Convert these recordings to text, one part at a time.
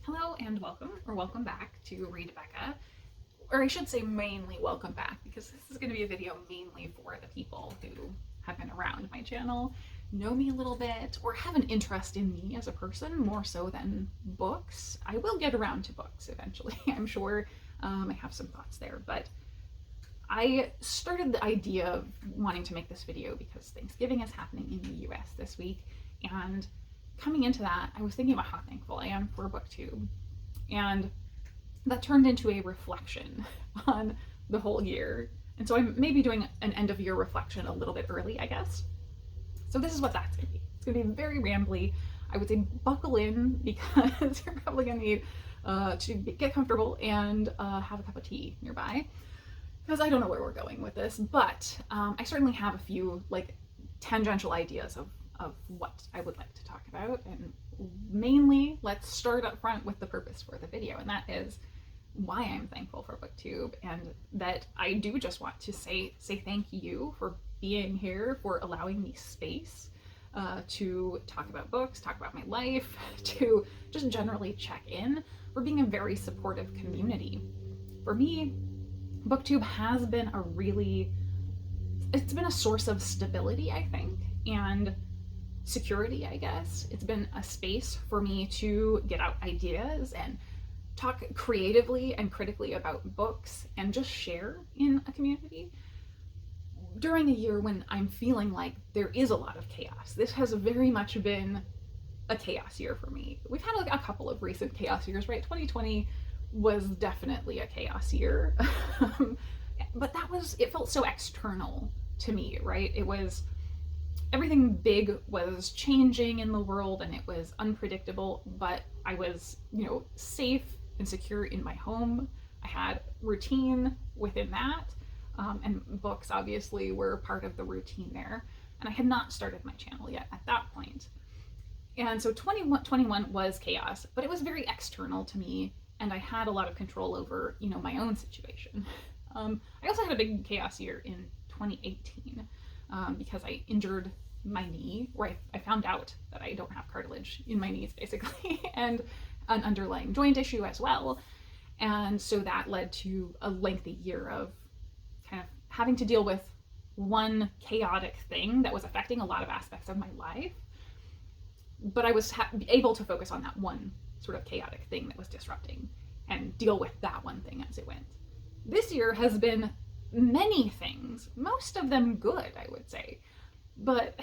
Hello and welcome back to Read Becca, or I should say mainly welcome back, because this is going to be a video mainly for the people who have been around my channel, know me a little bit, or have an interest in me as a person more so than books. I will get around to books eventually, I'm sure. I have some thoughts there, but I started the idea of wanting to make this video because Thanksgiving is happening in the US this week, and coming into that, I was thinking about how thankful I am for BookTube, and that turned into a reflection on the whole year. And so I'm maybe doing an end of year reflection a little bit early, I guess. So this is what that's gonna be. It's gonna be very rambly. I would say buckle in, because you're probably gonna need to get comfortable and have a cup of tea nearby, because I don't know where we're going with this, but I certainly have a few tangential ideas of what I would like to talk about. And mainly, let's start up front with the purpose for the video, and that is why I'm thankful for BookTube, and that I do just want to say thank you for being here, for allowing me space to talk about books, talk about my life, to just generally check in, for being a very supportive community. For me, BookTube has been it's been a source of stability, I think, and security, I guess. It's been a space for me to get out ideas and talk creatively and critically about books and just share in a community during a year when I'm feeling like there is a lot of chaos. This has very much been a chaos year for me. We've had a couple of recent chaos years, right? 2020 was definitely a chaos year. But it felt so external to me, right? It was everything big was changing in the world, and it was unpredictable, but I was, safe and secure in my home. I had routine within that, and books obviously were part of the routine there. And I had not started my channel yet at that point. And so 2021 was chaos, but it was very external to me, and I had a lot of control over, my own situation. I also had a big chaos year in 2018 because I injured my knee, or I found out that I don't have cartilage in my knees, basically, and an underlying joint issue as well. And so that led to a lengthy year of kind of having to deal with one chaotic thing that was affecting a lot of aspects of my life. But I was able to focus on that one sort of chaotic thing that was disrupting and deal with that one thing as it went. This year has been many things, most of them good, I would say. But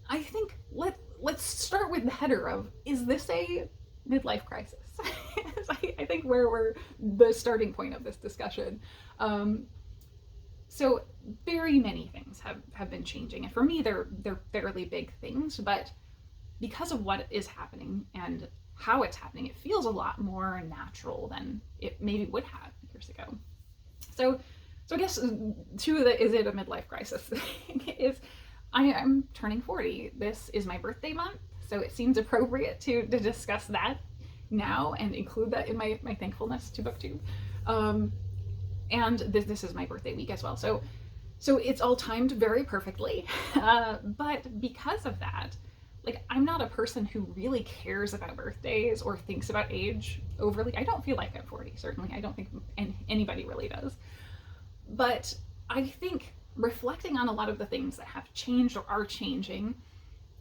I think let's start with the header of, is this a midlife crisis? I think where we're the starting point of this discussion. So very many things have been changing, and for me they're fairly big things, but because of what is happening and how it's happening, it feels a lot more natural than it maybe would have years ago. So I guess to the is it a midlife crisis thing is, I'm turning 40. This is my birthday month, so it seems appropriate to discuss that now and include that in my thankfulness to BookTube. And this is my birthday week as well. So it's all timed very perfectly. But because of that, I'm not a person who really cares about birthdays or thinks about age overly. I don't feel like I'm 40, certainly. I don't think anybody really does. But I think reflecting on a lot of the things that have changed or are changing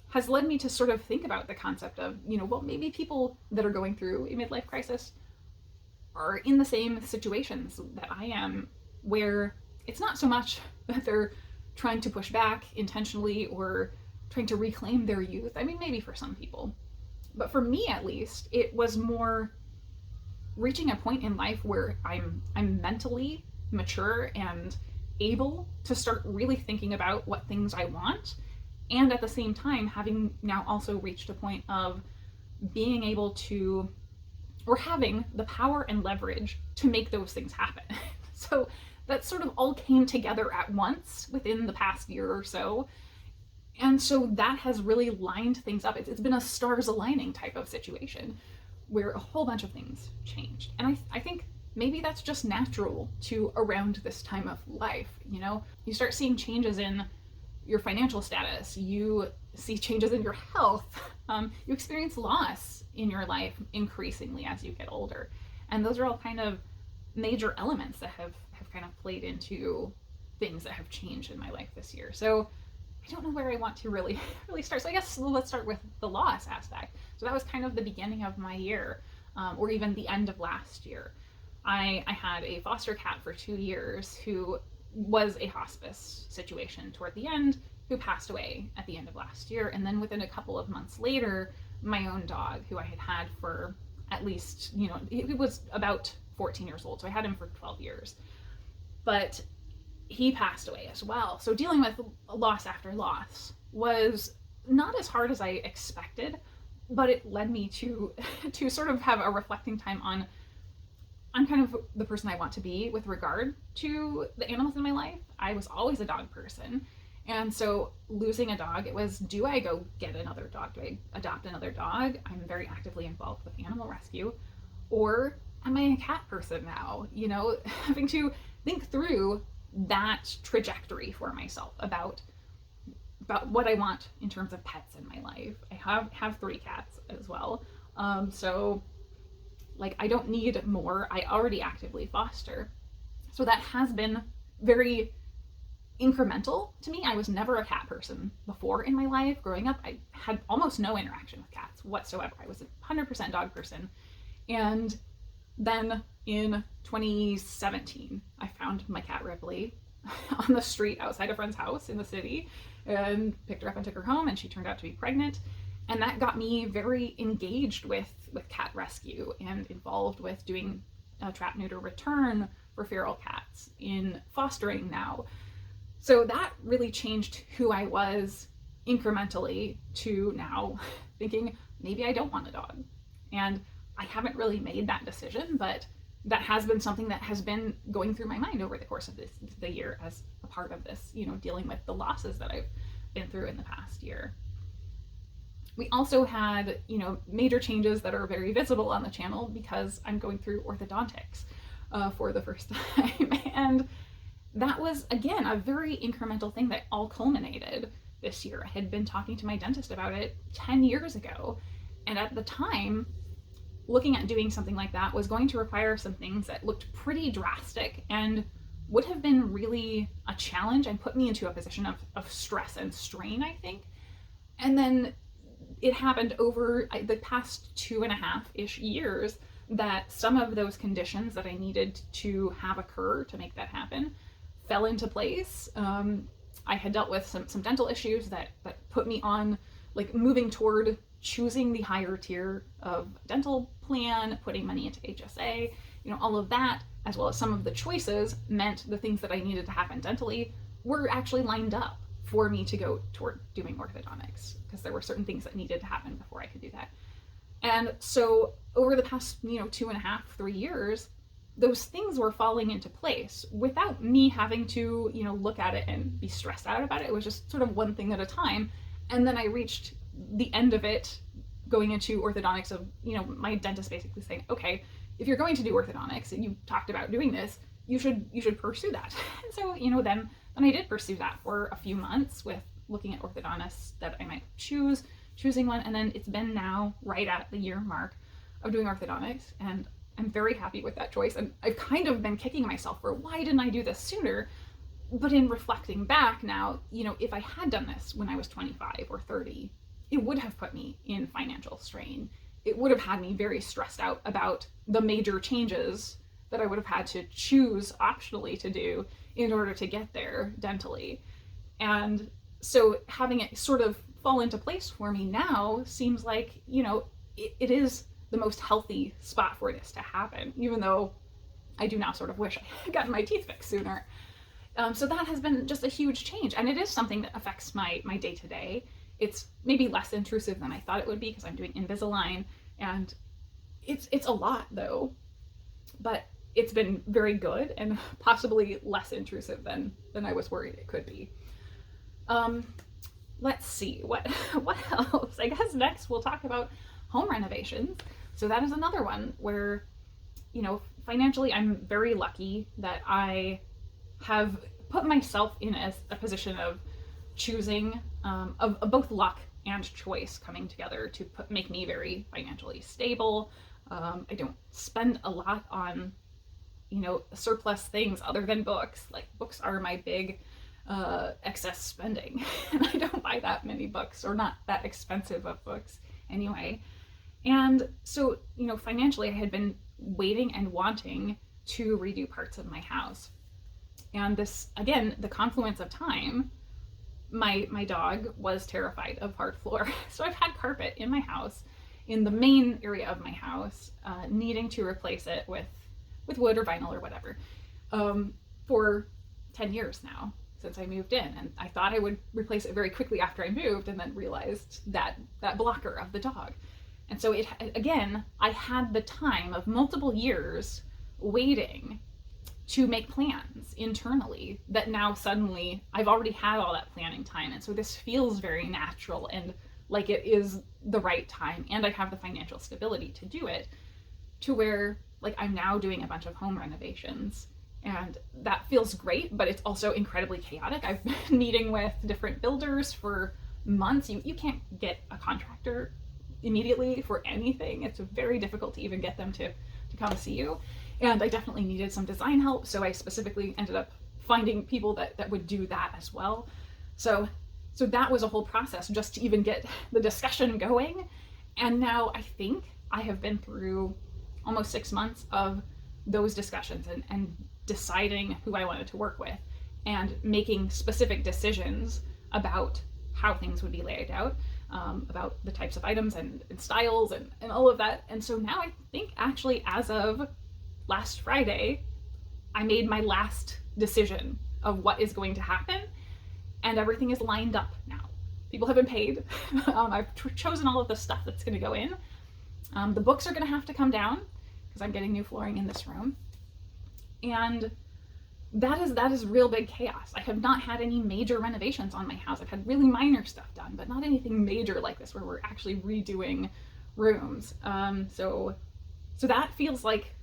has led me to sort of think about the concept of, maybe people that are going through a midlife crisis are in the same situations that I am, where it's not so much that they're trying to push back intentionally or trying to reclaim their youth. I mean, maybe for some people, but for me at least, it was more reaching a point in life where I'm mentally mature and able to start really thinking about what things I want, and at the same time having now also reached a point of being able to, or having the power and leverage to make those things happen. So that sort of all came together at once within the past year or so. And so that has really lined things up. It's been a stars aligning type of situation where a whole bunch of things changed. And I think maybe that's just natural to around this time of life. You start seeing changes in your financial status, you see changes in your health, you experience loss in your life increasingly as you get older. And those are all kind of major elements that have kind of played into things that have changed in my life this year. So I don't know where I want to really start. So I guess let's start with the loss aspect. So that was kind of the beginning of my year, or even the end of last year. I had a foster cat for 2 years who was a hospice situation toward the end, who passed away at the end of last year. And then within a couple of months later, my own dog, who I had had for at least, he was about 14 years old. So I had him for 12 years. But he passed away as well. So dealing with loss after loss was not as hard as I expected, but it led me to sort of have a reflecting time on kind of the person I want to be with regard to the animals in my life. I was always a dog person. And so losing a dog, it was, do I go get another dog? Do I adopt another dog? I'm very actively involved with animal rescue. Or am I a cat person now? Having to think through that trajectory for myself about what I want in terms of pets in my life. I have 3 cats as well. So I don't need more. I already actively foster. So that has been very incremental to me. I was never a cat person before in my life. Growing up, I had almost no interaction with cats whatsoever. I was a 100% dog person. And then in 2017, I found my cat Ripley on the street outside a friend's house in the city and picked her up and took her home, and she turned out to be pregnant. And that got me very engaged with cat rescue and involved with doing a trap, neuter, return for feral cats in fostering now. So that really changed who I was incrementally to now thinking maybe I don't want a dog. And I haven't really made that decision, but that has been something that has been going through my mind over the course of the year as a part of this, dealing with the losses that I've been through in the past year. We also had, major changes that are very visible on the channel because I'm going through orthodontics for the first time. And that was, again, a very incremental thing that all culminated this year. I had been talking to my dentist about it 10 years ago. And at the time, looking at doing something like that was going to require some things that looked pretty drastic and would have been really a challenge and put me into a position of stress and strain, I think. And then it happened over the past 2.5-ish years that some of those conditions that I needed to have occur to make that happen fell into place. I had dealt with some dental issues that put me on moving toward choosing the higher tier of dental plan, putting money into HSA, all of that, as well as some of the choices meant the things that I needed to happen dentally were actually lined up for me to go toward doing orthodontics, because there were certain things that needed to happen before I could do that. And so over the past, 2.5, 3 years, those things were falling into place without me having to, look at it and be stressed out about it. It was just sort of one thing at a time. And then I reached the end of it going into orthodontics of, my dentist basically saying, okay, if you're going to do orthodontics and you talked about doing this, you should pursue that. And so, then I did pursue that for a few months with looking at orthodontists that I might choosing one. And then it's been now right at the year mark of doing orthodontics. And I'm very happy with that choice. And I've kind of been kicking myself for why didn't I do this sooner? But in reflecting back now, if I had done this when I was 25 or 30, it would have put me in financial strain. It would have had me very stressed out about the major changes that I would have had to choose optionally to do in order to get there dentally. And so having it sort of fall into place for me now seems like, it is the most healthy spot for this to happen, even though I do now sort of wish I had gotten my teeth fixed sooner. So that has been just a huge change. And it is something that affects my day-to-day. It's maybe less intrusive than I thought it would be because I'm doing Invisalign, and it's a lot though, but it's been very good and possibly less intrusive than I was worried it could be. Let's see, what else? I guess next we'll talk about home renovations. So that is another one where, financially I'm very lucky that I have put myself in a position of choosing, of both luck and choice coming together to make me very financially stable. I don't spend a lot on, surplus things other than books. Like, books are my big excess spending. And I don't buy that many books, or not that expensive of books anyway. And so, financially, I had been waiting and wanting to redo parts of my house. And this, again, the confluence of time, my dog was terrified of hard floor. So I've had carpet in my house, in the main area of my house, needing to replace it with wood or vinyl or whatever, for 10 years now, since I moved in. And I thought I would replace it very quickly after I moved, and then realized that blocker of the dog. And so I had the time of multiple years waiting to make plans internally that now suddenly I've already had all that planning time. And so this feels very natural and like it is the right time, and I have the financial stability to do it, to where like I'm now doing a bunch of home renovations, and that feels great, but it's also incredibly chaotic. I've been meeting with different builders for months. You can't get a contractor immediately for anything. It's very difficult to even get them to come see you. And I definitely needed some design help, so I specifically ended up finding people that would do that as well. So that was a whole process just to even get the discussion going. And now I think I have been through almost 6 months of those discussions and deciding who I wanted to work with and making specific decisions about how things would be laid out, about the types of items and styles and all of that. And so now I think actually as of last Friday, I made my last decision of what is going to happen, and everything is lined up now. People have been paid. I've chosen all of the stuff that's going to go in. The books are going to have to come down because I'm getting new flooring in this room. And that is real big chaos. I have not had any major renovations on my house. I've had really minor stuff done, but not anything major like this where we're actually redoing rooms. So that feels like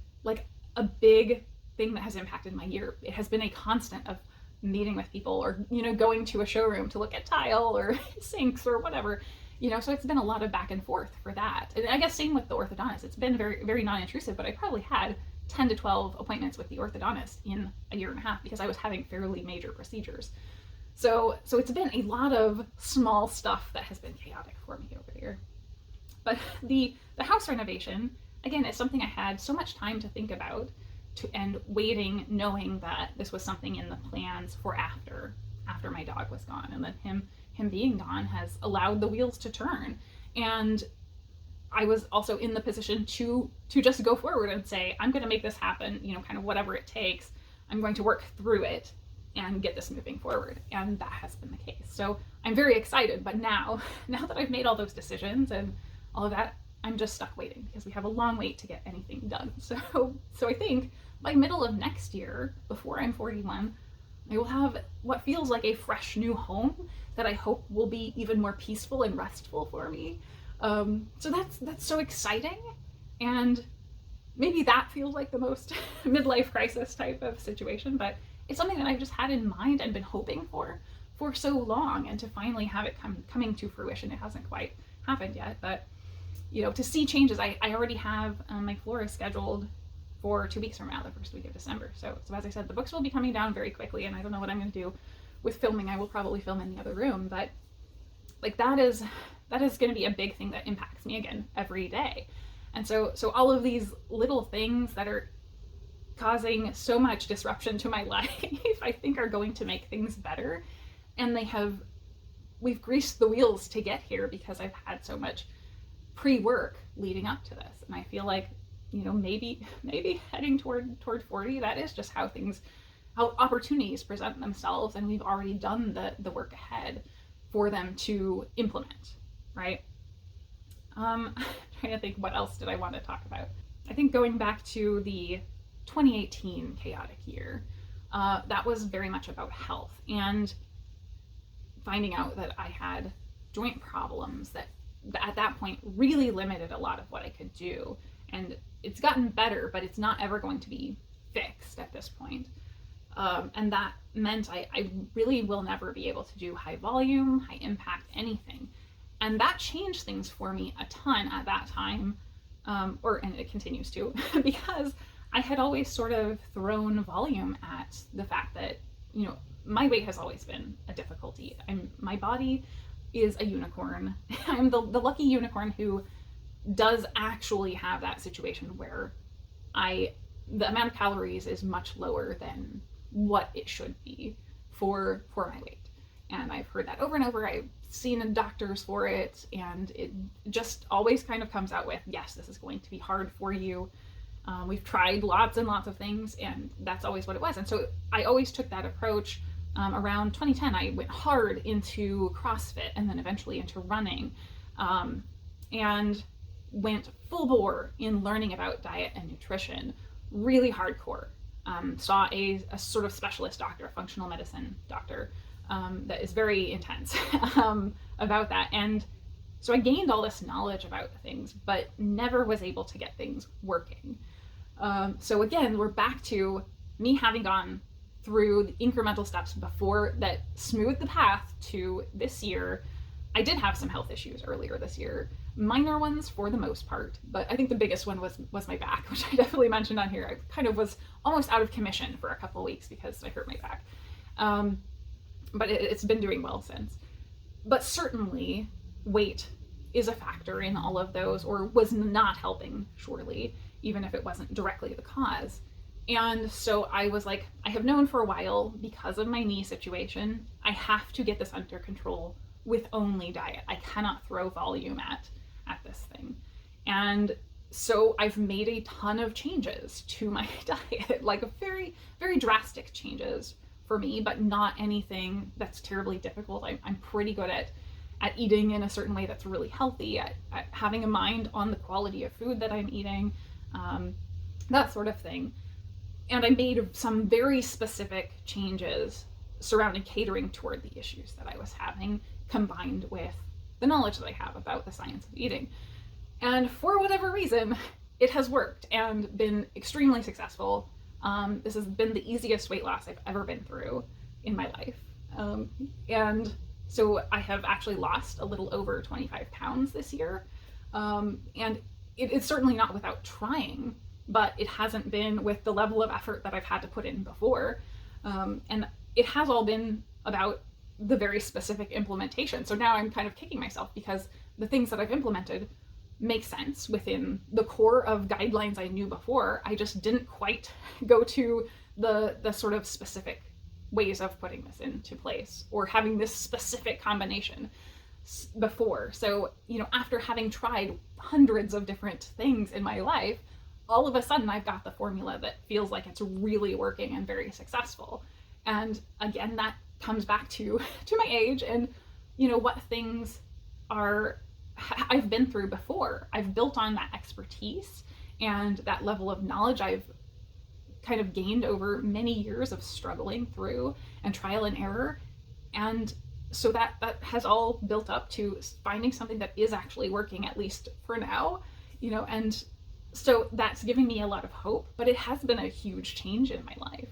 a big thing that has impacted my year. It has been a constant of meeting with people, or going to a showroom to look at tile or sinks or whatever, so it's been a lot of back and forth for that. And I guess same with the orthodontist. It's been very, very non-intrusive, but I probably had 10 to 12 appointments with the orthodontist in a year and a half because I was having fairly major procedures. So it's been a lot of small stuff that has been chaotic for me over here. But the house renovation, again, is something I had so much time to think about, and waiting, knowing that this was something in the plans for after my dog was gone, and that him being gone has allowed the wheels to turn. And I was also in the position to just go forward and say, I'm going to make this happen, kind of whatever it takes. I'm going to work through it and get this moving forward. And that has been the case. So I'm very excited, but now that I've made all those decisions and all of that, I'm just stuck waiting because we have a long wait to get anything done. So I think by middle of next year, before I'm 41, I will have what feels like a fresh new home that I hope will be even more peaceful and restful for me. So that's so exciting. And maybe that feels like the most midlife crisis type of situation, but it's something that I've just had in mind and been hoping for so long, and to finally have it coming to fruition. It hasn't quite happened yet, but to see changes. I already have my floor is scheduled for 2 weeks from now, the first week of December. So as I said, the books will be coming down very quickly, and I don't know what I'm going to do with filming. I will probably film in the other room, but like that is going to be a big thing that impacts me again every day. And so all of these little things that are causing so much disruption to my life, I think are going to make things better. And we've greased the wheels to get here because I've had so much pre-work leading up to this. And I feel like, maybe heading toward 40, that is just how opportunities present themselves, and we've already done the work ahead for them to implement, right? I'm trying to think, what else did I want to talk about? I think going back to the 2018 chaotic year, that was very much about health, and finding out that I had joint problems that at that point really limited a lot of what I could do. And it's gotten better, but it's not ever going to be fixed at this point. And that meant I really will never be able to do high volume, high impact, anything. And that changed things for me a ton at that time, and it continues to, because I had always sort of thrown volume at the fact that, my weight has always been a difficulty. My body is a unicorn. I'm the lucky unicorn who does actually have that situation where the amount of calories is much lower than what it should be for my weight. And I've heard that over and over. I've seen doctors for it, and it just always kind of comes out with, yes, this is going to be hard for you. We've tried lots and lots of things, and that's always what it was. And so I always took that approach. Around 2010, I went hard into CrossFit and then eventually into running, and went full bore in learning about diet and nutrition, really hardcore. Saw a sort of specialist doctor, a functional medicine doctor, that is very intense about that. And so I gained all this knowledge about things, but never was able to get things working. So again, we're back to me having gone through the incremental steps before that smoothed the path to this year. I did have some health issues earlier this year, minor ones for the most part, but I think the biggest one was my back, which I definitely mentioned on here. I kind of was almost out of commission for a couple of weeks because I hurt my back. But it's been doing well since. But certainly weight is a factor in all of those, or was not helping, surely, even if it wasn't directly the cause. And so I was like, I have known for a while, because of my knee situation, I have to get this under control with only diet. I cannot throw volume at this thing. And so I've made a ton of changes to my diet, like very, very drastic changes for me, but not anything that's terribly difficult. I'm pretty good at eating in a certain way that's really healthy, at having a mind on the quality of food that I'm eating, that sort of thing. And I made some very specific changes surrounding catering toward the issues that I was having, combined with the knowledge that I have about the science of eating. And for whatever reason, it has worked and been extremely successful. This has been the easiest weight loss I've ever been through in my life. And so I have actually lost a little over 25 pounds this year. And it's certainly not without trying, but it hasn't been with the level of effort that I've had to put in before. And it has all been about the very specific implementation. So now I'm kind of kicking myself because the things that I've implemented make sense within the core of guidelines I knew before. I just didn't quite go to the sort of specific ways of putting this into place or having this specific combination before. So, after having tried hundreds of different things in my life, all of a sudden I've got the formula that feels like it's really working and very successful. And again, that comes back to my age and, what things I've been through before. I've built on that expertise and that level of knowledge I've kind of gained over many years of struggling through and trial and error. And so that has all built up to finding something that is actually working, at least for now, and so that's giving me a lot of hope, but it has been a huge change in my life.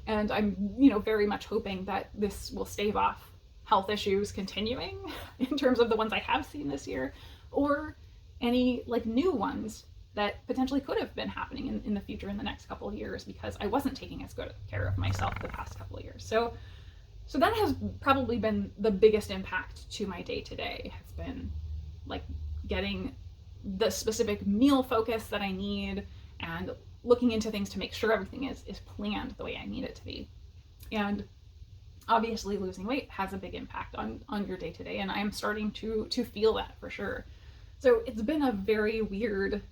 And I'm, very much hoping that this will stave off health issues continuing in terms of the ones I have seen this year, or any new ones that potentially could have been happening in the future in the next couple of years, because I wasn't taking as good care of myself the past couple of years. So that has probably been the biggest impact to my day-to-day, has been getting the specific meal focus that I need and looking into things to make sure everything is planned the way I need it to be. And obviously losing weight has a big impact on your day-to-day, and I'm starting to feel that for sure. So it's been a very weird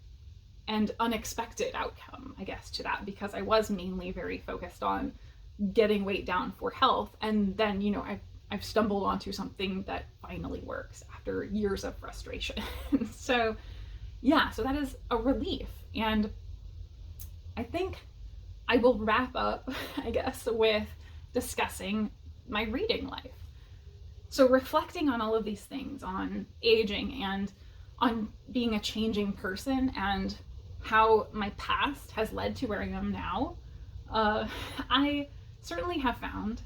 and unexpected outcome, I guess, to that, because I was mainly very focused on getting weight down for health, and then I've stumbled onto something that finally works after years of frustration. So that is a relief. And I think I will wrap up, I guess, with discussing my reading life. So reflecting on all of these things, on aging and on being a changing person, and how my past has led to where I am now, I certainly have found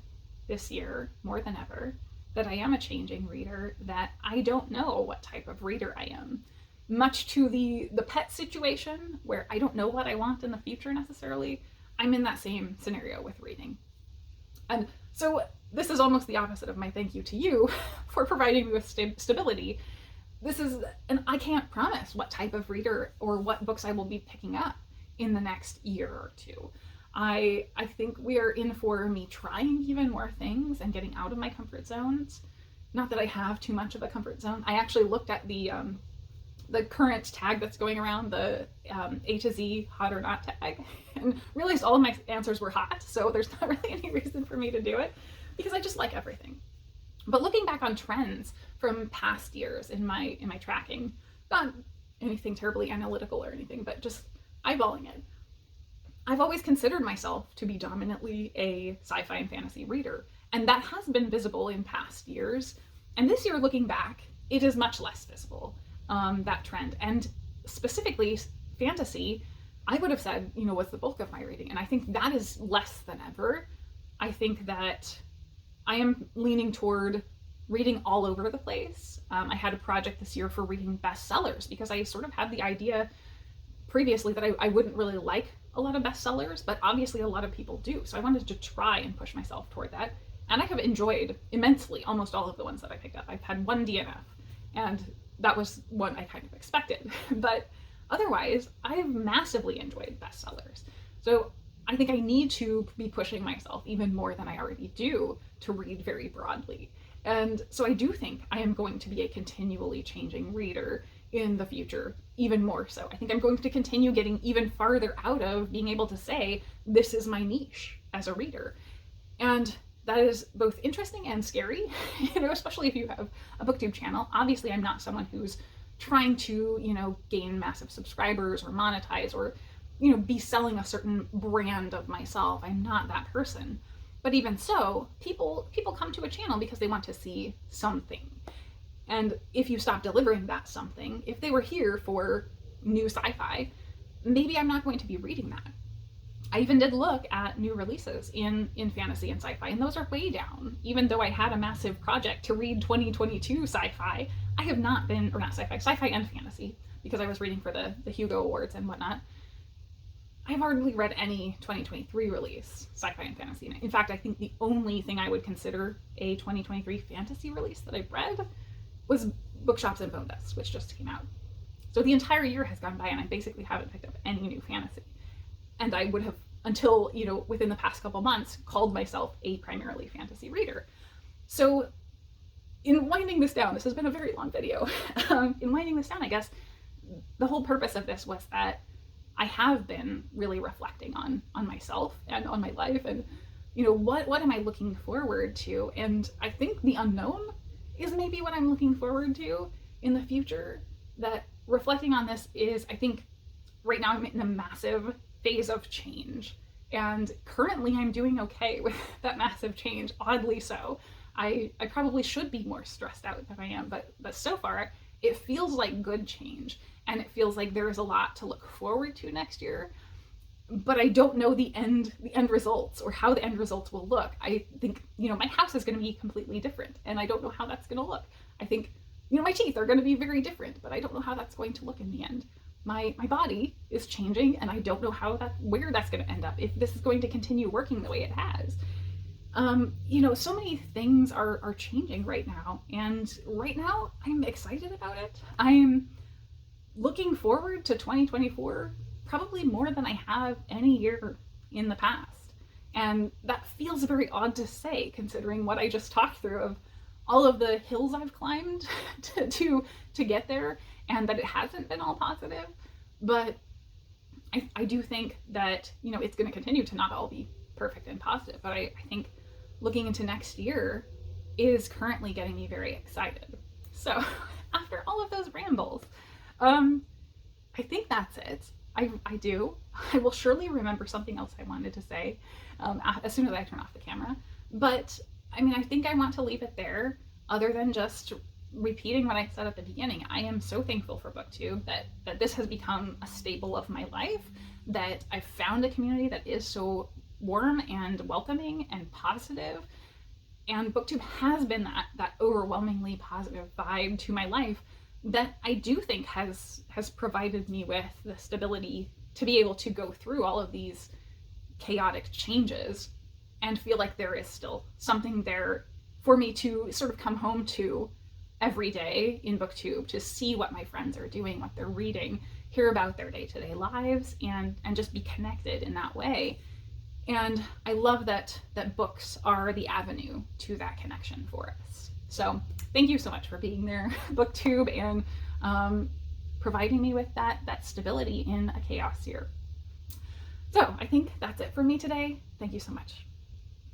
this year more than ever that I am a changing reader, that I don't know what type of reader I am. Much to the pet situation, where I don't know what I want in the future necessarily, I'm in that same scenario with reading. And so this is almost the opposite of my thank you to you for providing me with stability. And I can't promise what type of reader or what books I will be picking up in the next year or two. I think we are in for me trying even more things and getting out of my comfort zones. Not that I have too much of a comfort zone. I actually looked at the current tag that's going around, the A to Z hot or not tag, and realized all of my answers were hot, so there's not really any reason for me to do it, because I just like everything. But looking back on trends from past years in my tracking, not anything terribly analytical or anything, but just eyeballing it, I've always considered myself to be dominantly a sci-fi and fantasy reader, and that has been visible in past years. And this year, looking back, it is much less visible, that trend. And specifically, fantasy, I would have said, was the bulk of my reading. And I think that is less than ever. I think that I am leaning toward reading all over the place. I had a project this year for reading bestsellers, because I sort of had the idea previously that I wouldn't really like a lot of bestsellers, but obviously a lot of people do. So I wanted to try and push myself toward that. And I have enjoyed immensely almost all of the ones that I picked up. I've had one DNF, and that was one I kind of expected. But otherwise, I've massively enjoyed bestsellers. So I think I need to be pushing myself even more than I already do to read very broadly. And so I do think I am going to be a continually changing reader in the future, even more so. I think I'm going to continue getting even farther out of being able to say, this is my niche as a reader. And that is both interesting and scary, especially if you have a booktube channel. Obviously, I'm not someone who's trying to, gain massive subscribers or monetize or, be selling a certain brand of myself. I'm not that person. But even so, people come to a channel because they want to see something. And if you stop delivering that something, if they were here for new sci-fi, maybe I'm not going to be reading that. I even did look at new releases in fantasy and sci-fi, and those are way down. Even though I had a massive project to read 2022 sci-fi, I have not been, or not sci-fi and fantasy, because I was reading for the Hugo Awards and whatnot. I've hardly read any 2023 release, sci-fi and fantasy. In fact, I think the only thing I would consider a 2023 fantasy release that I've read was Bookshops and Bone Dust, which just came out. So the entire year has gone by and I basically haven't picked up any new fantasy. And I would have, until, within the past couple months, called myself a primarily fantasy reader. So in winding this down, this has been a very long video. In winding this down, I guess, the whole purpose of this was that I have been really reflecting on myself and on my life and, what am I looking forward to? And I think the unknown is maybe what I'm looking forward to in the future. That reflecting on this is, I think, right now I'm in a massive phase of change. And currently I'm doing okay with that massive change, oddly so. I probably should be more stressed out than I am, but so far it feels like good change. And it feels like there is a lot to look forward to next year. But I don't know the end results or how the end results will look. I think, my house is going to be completely different and I don't know how that's going to look. I think, my teeth are going to be very different, but I don't know how that's going to look in the end. My body is changing and I don't know where that's going to end up, if this is going to continue working the way it has. So many things are changing right now, and right now I'm excited about it. I'm looking forward to 2024 probably more than I have any year in the past. And that feels very odd to say, considering what I just talked through of all of the hills I've climbed to get there, and that it hasn't been all positive. But I do think that, it's going to continue to not all be perfect and positive. But I think looking into next year is currently getting me very excited. So after all of those rambles, I think that's it. I will surely remember something else I wanted to say as soon as I turn off the camera. But I think I want to leave it there, other than just repeating what I said at the beginning. I am so thankful for BookTube that this has become a staple of my life, that I've found a community that is so warm and welcoming and positive. And BookTube has been that overwhelmingly positive vibe to my life that I do think has provided me with the stability to be able to go through all of these chaotic changes and feel like there is still something there for me to sort of come home to every day in BookTube, to see what my friends are doing, what they're reading, hear about their day-to-day lives, and just be connected in that way. And I love that books are the avenue to that connection for us. So thank you so much for being there, BookTube, and providing me with that stability in a chaos year. So I think that's it for me today. Thank you so much.